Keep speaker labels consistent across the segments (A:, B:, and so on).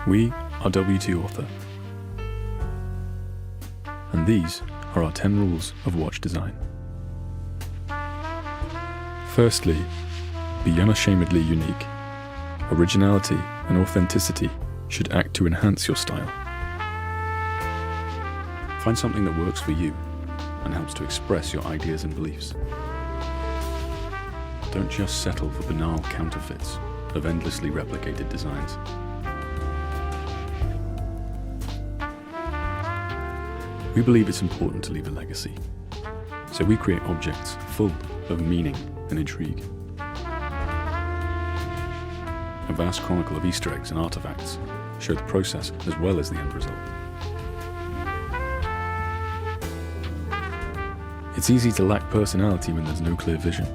A: We are W2 Author, and these are our 10 rules of watch design. Firstly, be unashamedly unique. Originality and authenticity should act to enhance your style. Find something that works for you and helps to express your ideas and beliefs. Don't just settle for banal counterfeits of endlessly replicated designs. We believe it's important to leave a legacy, so we create objects full of meaning and intrigue. A vast chronicle of Easter eggs and artifacts show the process as well as the end result. It's easy to lack personality when there's no clear vision.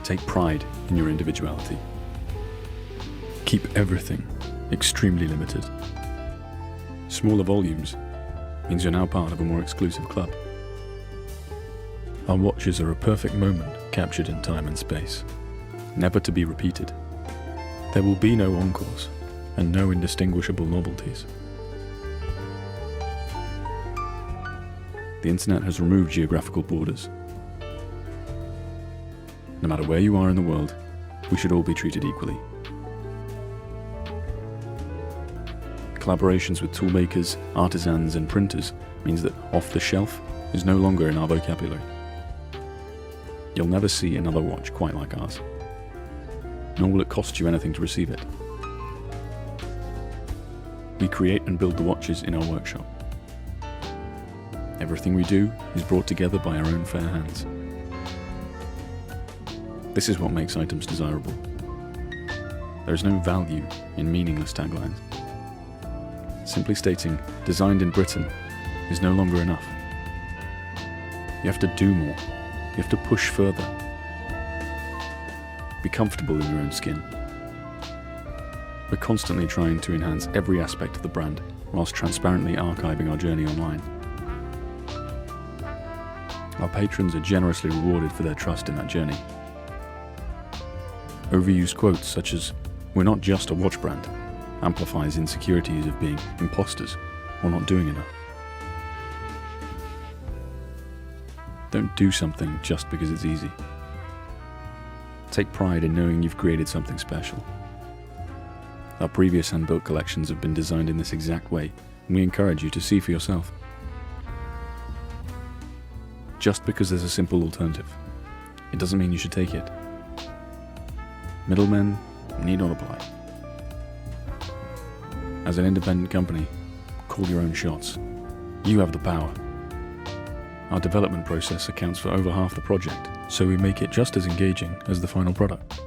A: Take pride in your individuality. Keep everything extremely limited. Smaller volumes means you're now part of a more exclusive club. Our watches are a perfect moment captured in time and space, never to be repeated. There will be no encores and no indistinguishable novelties. The internet has removed geographical borders. No matter where you are in the world, we should all be treated equally. Collaborations with toolmakers, artisans and printers means that off the shelf is no longer in our vocabulary. You'll never see another watch quite like ours, nor will it cost you anything to receive it. We create and build the watches in our workshop. Everything we do is brought together by our own fair hands. This is what makes items desirable. There is no value in meaningless taglines. Simply stating, designed in Britain, is no longer enough. You have to do more. You have to push further. Be comfortable in your own skin. We're constantly trying to enhance every aspect of the brand, whilst transparently archiving our journey online. Our patrons are generously rewarded for their trust in that journey. Overused quotes such as, "We're not just a watch brand," amplifies insecurities of being imposters or not doing enough. Don't do something just because it's easy. Take pride in knowing you've created something special. Our previous hand-built collections have been designed in this exact way, and we encourage you to see for yourself. Just because there's a simple alternative, it doesn't mean you should take it. Middlemen need not apply. As an independent company, call your own shots. You have the power. Our development process accounts for over half the project, so we make it just as engaging as the final product.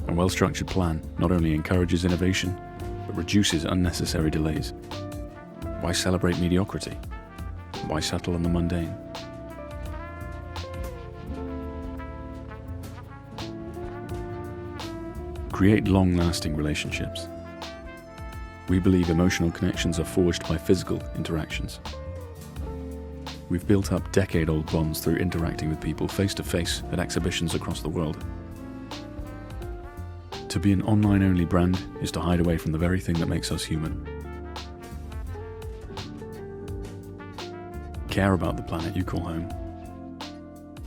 A: A well-structured plan not only encourages innovation, but reduces unnecessary delays. Why celebrate mediocrity? Why settle on the mundane? Create long-lasting relationships. We believe emotional connections are forged by physical interactions. We've built up decade-old bonds through interacting with people face-to-face at exhibitions across the world. To be an online-only brand is to hide away from the very thing that makes us human. Care about the planet you call home.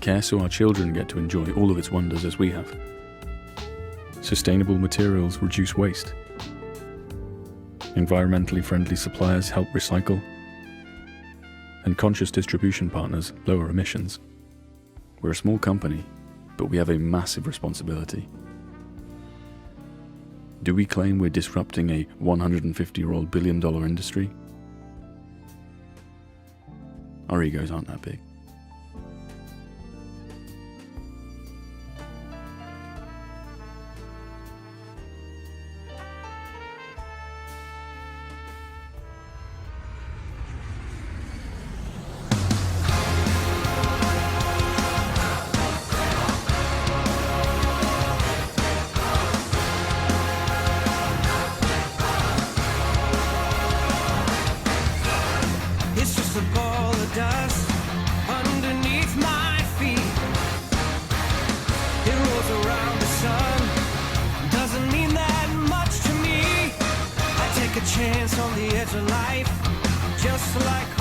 A: Care so our children get to enjoy all of its wonders as we have. Sustainable materials reduce waste. Environmentally friendly suppliers help recycle. And conscious distribution partners lower emissions. We're a small company, but we have a massive responsibility. Do we claim we're disrupting a 150-year-old billion-dollar industry? Our egos aren't that big.
B: It's just a ball of dust to life, just like